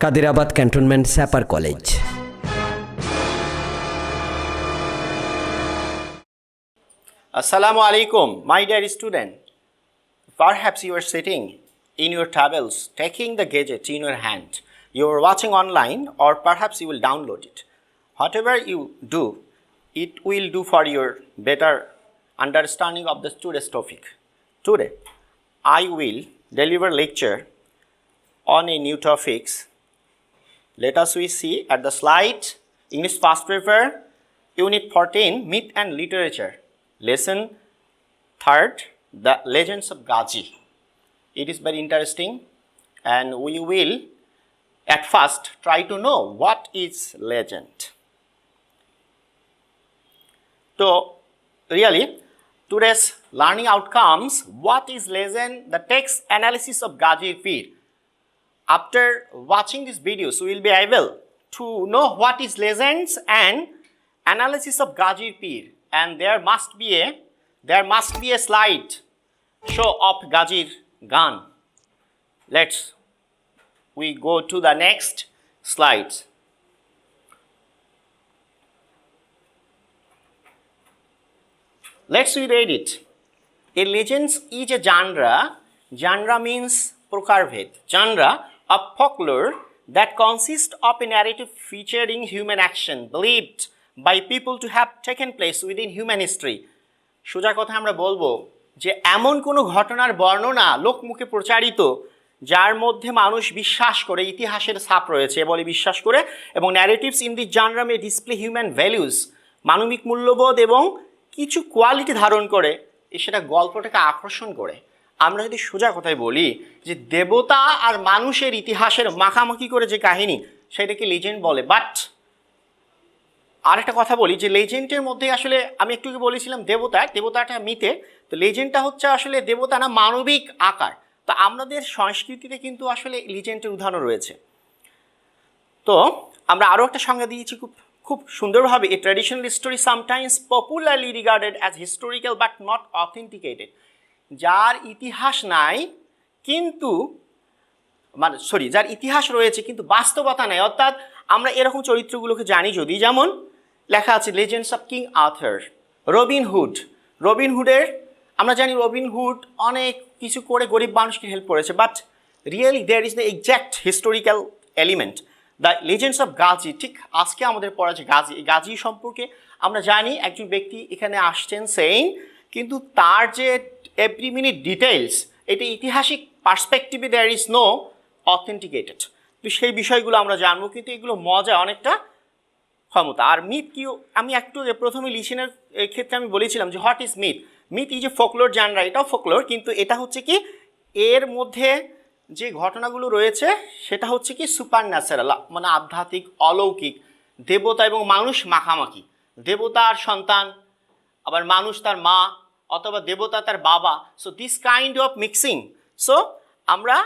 Kadirabad cantonment স্যাপার college. Assalamu alaikum, my dear student. Perhaps you are sitting in your tables, taking the gadget in your hand. You are watching online, or perhaps you will download it. Whatever you do, it will do for your better understanding of the today's topic. Today, I will deliver lecture on a new topics. Let us we see at the slide, English past paper, Unit 14, Myth and Literature. Lesson 3rd, The Legends of Ghazi. It is very interesting, and we will at first try to know what is legend. So really, today's learning outcomes, what is legend? The text analysis of Ghazi Pir. After watching this video, so we will be able to know what is legends and analysis of Ghazi Pir. And there must be a slide show of Ghazir gun. We go to the next slide. Let's read it. A legend is a genre. Genre means prokarved. Genre of folklore that consists of a narrative featuring human action believed by people to have taken place within human history. সোজা কথা আমরা বলবো যে এমন কোনো ঘটনার বর্ণনা লোকমুখে প্রচারিত যার মধ্যে মানুষ বিশ্বাস করে ইতিহাসের ছাপ রয়েছে বলে বিশ্বাস করে, এবং narratives in this genre May display human values, মানবিক মূল্যবোধ এবং কিছু কোয়ালিটি ধারণ করে সেটা গল্পটাকে আকর্ষণ করে। আমরা যদি সোজা কথায় বলি যে দেবতা আর মানুষের ইতিহাসের মাখামাখি করে যে কাহিনী সেটাকে লিজেন্ড বলে। বাট আরেকটা কথা বলি যে লেজেন্ডের মধ্যে আসলে আমি একটু বলেছিলাম দেবতাটা মিথে, তো লেজেন্ডটা হচ্ছে আসলে দেবতা না মানবিক আকার। তো আমাদের সংস্কৃতিতে কিন্তু আসলে লিজেন্ডের উদাহরণ রয়েছে। তো আমরা আরও একটা সংজ্ঞা দিয়েছি খুব সুন্দরভাবে, এ traditional story sometimes popularly regarded as historical but not authenticated. যার ইতিহাস নাই কিন্তু যার ইতিহাস রয়েছে কিন্তু বাস্তবতা নাই, অর্থাৎ আমরা এরকম চরিত্রগুলোকে জানি যদি, যেমন লেখা আছে লেজেন্ডস অফ কিং আর্থার, রবিনহুডের আমরা জানি রবিনহুড অনেক কিছু করে গরিব মানুষকে হেল্প করেছে, but really there is the exact historical element. The legends of Gazi, ঠিক আজকে আমাদের পড়া যে গাজি সম্পর্কে আমরা জানি একজন ব্যক্তি এখানে আসছেন সেইং, কিন্তু তার যে এভরি মিনিট ডিটেলস এটা ঐতিহাসিক পার্সপেক্টিভে দেয়ার ইজ নো অথেন্টিকেটেড। তো সেই বিষয়গুলো আমরা জানবো, কিন্তু এগুলো মজা অনেকটা ক্ষমতা। আর মিথ কি, আমি একটু প্রথমে লিসেনের ক্ষেত্রে আমি বলেছিলাম যে what is myth. Myth is a folklore genre, এটাও ফোকলোর, কিন্তু এটা হচ্ছে কি এর মধ্যে যে ঘটনাগুলো রয়েছে সেটা হচ্ছে কি সুপার ন্যাচারাল, মানে আধ্যাত্মিক অলৌকিক, দেবতা এবং মানুষ মাখামাখি, দেবতার সন্তান আবার মানুষ তার মা অথবা দেবতা তার বাবা। So this kind of mixing. So আমরা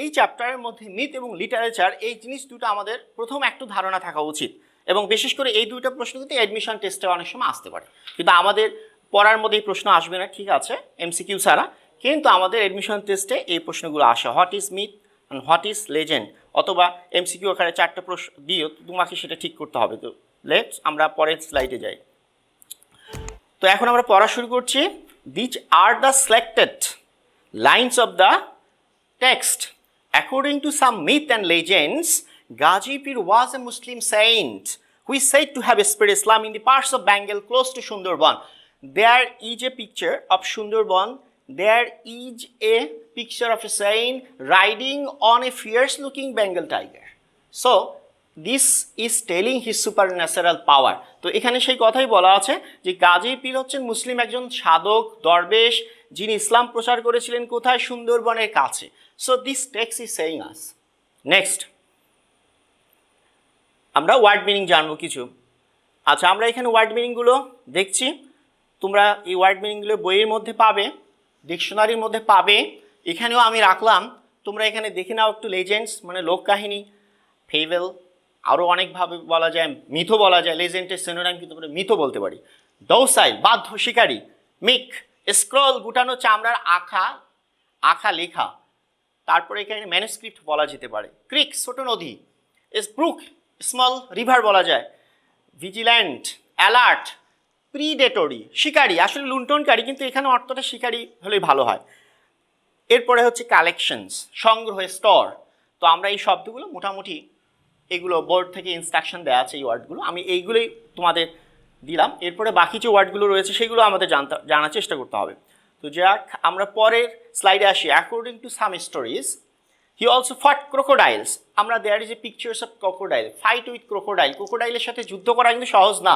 এই চ্যাপ্টারের মধ্যে মিথ এবং লিটারেচার এই জিনিস দুটো আমাদের প্রথম একটু ধারণা থাকা উচিত, এবং বিশেষ করে এই দুইটা প্রশ্ন কিন্তু অ্যাডমিশন টেস্টে অনেক সময় আসতে পারে, কিন্তু আমাদের পড়ার মধ্যে এই প্রশ্ন আসবে না, ঠিক আছে, এমসিকিউ ছাড়া, কিন্তু আমাদের অ্যাডমিশন টেস্টে এই প্রশ্নগুলো আসে, what is myth and what is legend, অথবা এমসিকিউ আকারে 4টা প্রশ্ন দিও, তোমাকে সেটা ঠিক করতে হবে। তো লেটস আমরা পরের স্লাইডে যাই। তো এখন আমরা পড়া শুরু করছি। This are the selected lines of the text. According to some myth and legends, Ghazi Pir was a Muslim saint who is said to have spread Islam in the parts of Bengal close to Sundarban. There is a picture of Sundarban. There is a picture of a saint riding on a fierce-looking Bengal tiger. So, this is telling his supernatural power. তো এখানে সেই কথাই বলা আছে যে গাজী পীর হচ্ছেন মুসলিম একজন সাধক দরবেশ, যিনি ইসলাম প্রচার করেছিলেন কোথায়? সুন্দরবনের কাছে। So this text is saying us. Next, আমরা ওয়ার্ড মিনিং জানবো কিছু। আচ্ছা, আমরা এখানে ওয়ার্ড মিনিংগুলো দেখছি, তোমরা এই ওয়ার্ড মিনিংগুলো বইয়ের মধ্যে পাবে, ডিকশনারির মধ্যে পাবে, এখানেও আমি রাখলাম, তোমরা এখানে দেখে নাও একটু। লেজেন্ডস মানে লোককাহিনী, ফেবল, আরও অনেকভাবে বলা যায়, মিথও বলা যায়, লেজেন্ডের সিনোনিম কিন্তু আমরা মিথও বলতে পারি। দৌসাইল বাধ্য শিকারী, মিক স্ক্রল গুটানো চামড়ার আখা লেখা, তারপরে এখানে ম্যানুস্ক্রিপ্ট বলা যেতে পারে। ক্রিক ছোট নদী, ব্রুক, স্মল রিভার বলা যায়, ভিজিল্যান্ট, অ্যালার্ট, প্রিডেটরি, শিকারী, আসলে লুণ্ঠনকারী, কিন্তু এখানে অর্থটা শিকারী হলেই ভালো হয়। এরপরে হচ্ছে কালেকশনস, সংগ্রহ, স্টোর। তো আমরা এই শব্দগুলো মোটামুটি এগুলো বোর্ড থেকে ইনস্ট্রাকশন দেওয়া আছে, এই ওয়ার্ডগুলো আমি এইগুলোই তোমাদের দিলাম। এরপরে বাকি যে ওয়ার্ডগুলো রয়েছে সেগুলো আমাদের জানার চেষ্টা করতে হবে। তো যাক, আমরা পরের স্লাইডে আসি। According to some stories he also fought crocodiles. আমরা there is a pictures of crocodile, fight with crocodile. ক্রোকোডাইলের সাথে যুদ্ধ করা কিন্তু সহজ না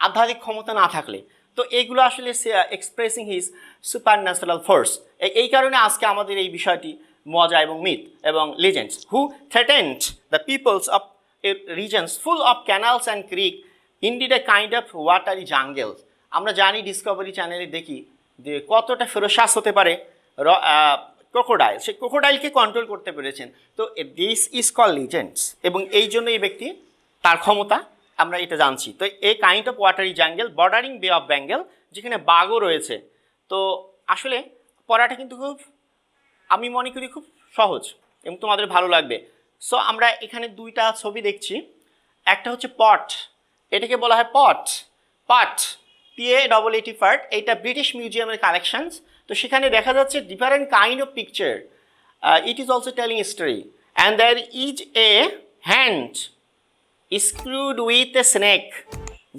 আধ্যাত্মিক ক্ষমতা না থাকলে। তো এইগুলো আসলে expressing his super natural force. এই কারণে আজকে আমাদের এই বিষয়টি মজা এবং মিথ এবং legends. Who threatened the peoples of regions full of canals and creek, indeed a kind of watery jungles. আমরা জানি ডিসকভারি চ্যানেলে দেখি যে কতটা ফেরোসাস হতে পারে ক্রোকোডাইল, সেই ক্রোকোডাইলকে কন্ট্রোল করতে পেরেছেন। তো দিস ইজ কল লিজেন্ডস, এবং এই জন্য এই ব্যক্তি তার ক্ষমতা আমরা এটা জানছি। তো এই কাইন্ড অফ ওয়াটারি জাঙ্গেল বর্ডারিং বে অফ বেঙ্গল, যেখানে বাঘও রয়েছে। তো আসলে পড়াটা কিন্তু খুব, আমি মনে করি খুব সহজ এবং তোমাদের ভালো লাগবে। সো আমরা এখানে দুইটা ছবি দেখছি। একটা হচ্ছে পট, এটাকে বলা হয় পাট, PATT ফার্ট। এইটা ব্রিটিশ মিউজিয়ামের কালেকশনস। তো সেখানে দেখা যাচ্ছে different kind of picture. It is also telling story and there is a hand screwed with a snake,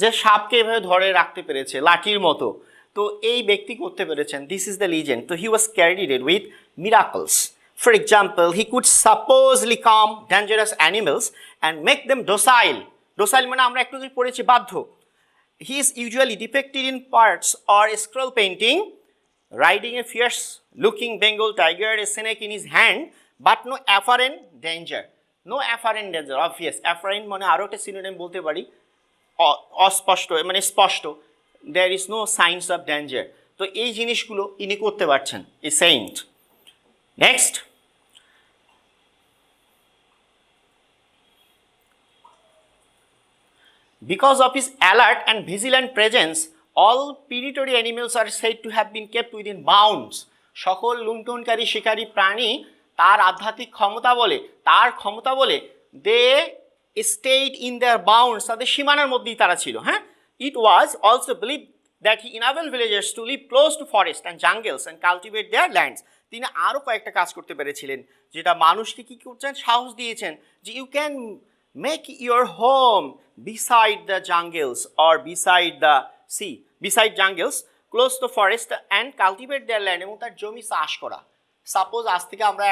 যে সাপকে এভাবে ধরে রাখতে পেরেছে লাঠির মতো। তো এই ব্যক্তি করতে পেরেছেন, দিস ইজ দ্য লিজেন্ড। তো he was credited with miracles. For example, he could supposedly calm dangerous animals and make them docile. Docile মানে আমরা একটু পড়েছি বাধ্য। He is usually depicted in parts or scroll painting, riding a fierce-looking Bengal tiger, a snake in his hand, but no apparent danger. No apparent danger, obvious. Apparent মানে আরও একটা synonym বলতে পারি, অস্পষ্ট মানে স্পষ্ট। There is no signs of danger. তো এই জিনিসগুলো ইনি করতে পারছেন, a saint. Next. Because of his alert and vigilant presence, all predatory animals are said to have been kept within bounds. সকল লুণ্ঠনকারী শিকারী প্রাণী তার আধ্যাত্মিক ক্ষমতা বলে they stayed in their bounds, তাদের সীমানার মধ্যেই তারা ছিল। হ্যাঁ, it was also believe that he enable villagers to live close to forest and jungles and cultivate their lands. তিনি আরও কয়েকটা কাজ করতে পেরেছিলেন, যেটা মানুষকে কী করছেন, সাহস দিয়েছেন যে you can make your home beside the jungles or beside the sea, beside jungles, close to forest and cultivate their land, এবং তার জমি চাষ করা। সাপোজ আজ থেকে আমরা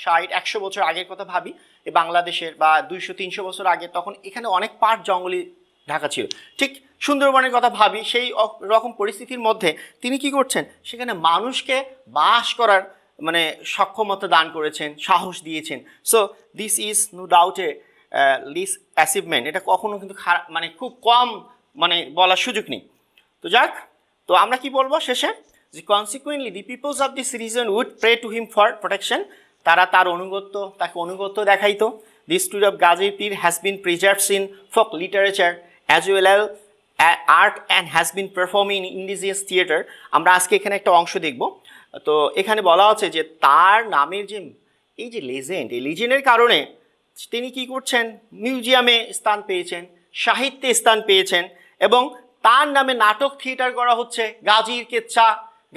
60-100 বছর আগের কথা ভাবি, এই বাংলাদেশের বা 200-300 বছর আগে, তখন এখানে অনেক পাট জঙ্গলি ঢাকা ছিল। ঠিক সুন্দরবনের কথা ভাবি, সেই রকম পরিস্থিতির মধ্যে তিনি কি করছেন, সেখানে মানুষকে বাস করার মানে সক্ষমতা দান করেছেন, সাহস দিয়েছেন। So this is no doubt a lease achievement. এটা কখনো কিন্তু খারাপ মানে খুব কম মানে বলার সুযোগ নেই। তো যাক, তো আমরা কি বলবো শেষে, যে consequently the peoples of this region would pray to him for protection. তারা তাকে অনুগত্য দেখাইতো। দি স্টোরি অফ গাজীর পীর has been preserved in folk literature as well as art and has been performing in indigenous theatre. আমরা আজকে এখানে একটা অংশ দেখব। তো এখানে বলা হচ্ছে যে তার নামের যে এই যে লেজেন্ড, এই লেজেন্ডের কারণে তিনি কি করছেন, মিউজিয়ামে স্থান পেয়েছেন, সাহিত্যে স্থান পেয়েছেন, এবং তার নামে নাটক থিয়েটার করা হচ্ছে, গাজীর কেচ্ছা,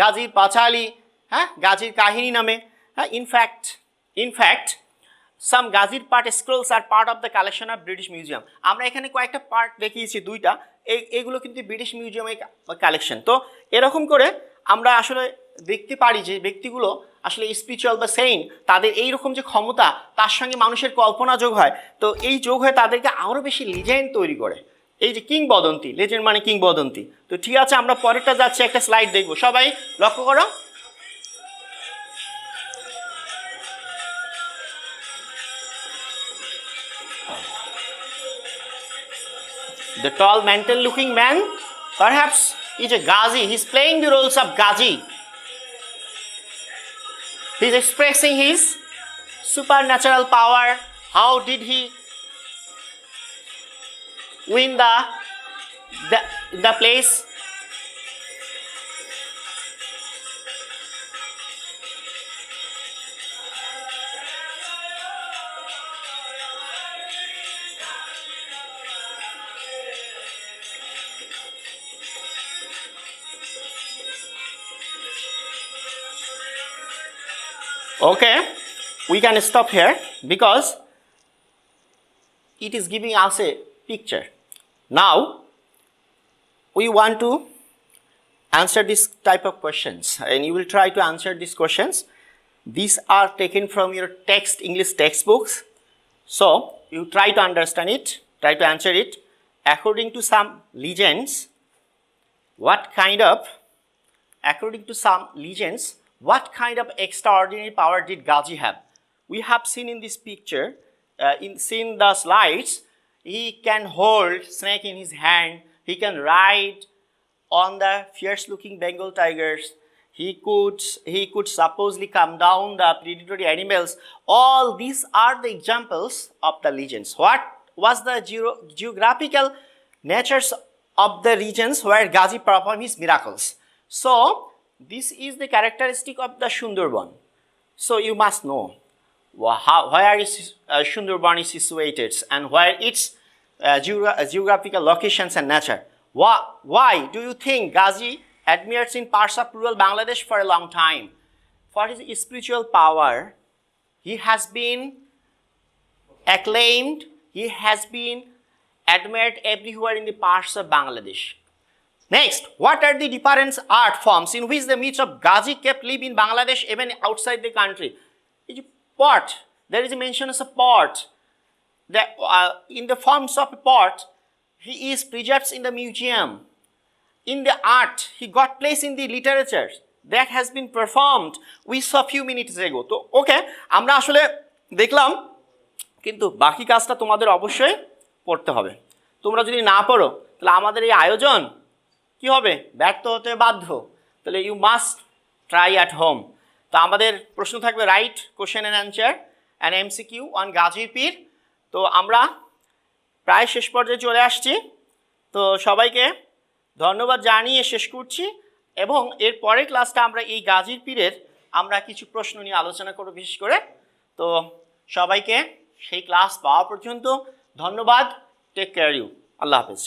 গাজীর পাঁচালী, হ্যাঁ, গাজীর কাহিনী নামে। হ্যাঁ, ইনফ্যাক্ট সাম গাজীর part scrolls are part of the collection of British Museum. আমরা এখানে কয়েকটা পার্ট দেখিয়েছি, দুইটা, এগুলো কিন্তু ব্রিটিশ মিউজিয়ামের কালেকশন। তো এরকম করে আমরা আসলে দেখতে পারি যে ব্যক্তিগুলো আসলে স্পিরিচুয়াল বা সেইন্ট, তাদের এইরকম যে ক্ষমতা, তার সঙ্গে মানুষের কল্পনা যোগ হয়। তো এই যোগ হয়ে তাদেরকে আরও বেশি লিজেন্ড তৈরি করে, এই যে কিংবদন্তি, লেজেন্ড মানে কিংবদন্তি। তো ঠিক আছে, আমরা পরেরটা যাচ্ছি, একটা স্লাইড দেখবো, সবাই লক্ষ্য করো। The tall mantle looking man perhaps is a Ghazi. He's playing the roles of Ghazi. He's expressing his supernatural power. How did he win the place? Okay, we can stop here because it is giving us a picture. Now we want to answer this type of questions, and you will try to answer these questions. These are taken from your English textbooks, so you try to understand it, try to answer it. According to some legends, what kind of extraordinary power did Ghazi have? We have seen in this picture, seen the slides, he can hold snake in his hand, he can ride on the fierce looking Bengal tigers, he could supposedly calm down the predatory animals. All these are the examples of the legends. What was the geographical natures of the regions where Ghazi performed his miracles? So this is the characteristic of the Sundarban. So you must know where is Sundarban is situated and where its geographical locations and nature. Why do you think Ghazi admires in parts of rural Bangladesh for a long time? For his spiritual power, he has been acclaimed, he has been admired everywhere in the parts of Bangladesh. Next, what are the different art forms in which the myths of Ghazi kept live in Bangladesh even outside the country? Pot. There is a mention of a pot. In the forms of a pot, he is preserved in the museum. In the art, he got place in the literature that has been performed. We saw a few minutes ago. তো ওকে, আমরা আসলে দেখলাম, কিন্তু বাকি কাজটা তোমাদের অবশ্যই পড়তে হবে। তোমরা যদি না পড়ো তাহলে আমাদের এই আয়োজন কি হবে? ব্যর্থ হতে বাধ্য। তাহলে you must try at home. তো আমাদের প্রশ্ন থাকবে write question and answer and MCQ on গাজীর পীর। তো আমরা প্রায় শেষ পর্যায়ে চলে আসছি। তো সবাইকে ধন্যবাদ জানিয়ে শেষ করছি, এবং এর পরের ক্লাসটা আমরা এই গাজীর পীরের আমরা কিছু প্রশ্ন নিয়ে আলোচনা করব বিশেষ করে। তো সবাইকে সেই ক্লাস পাওয়া পর্যন্ত ধন্যবাদ। Take care you. আল্লাহ হাফেজ।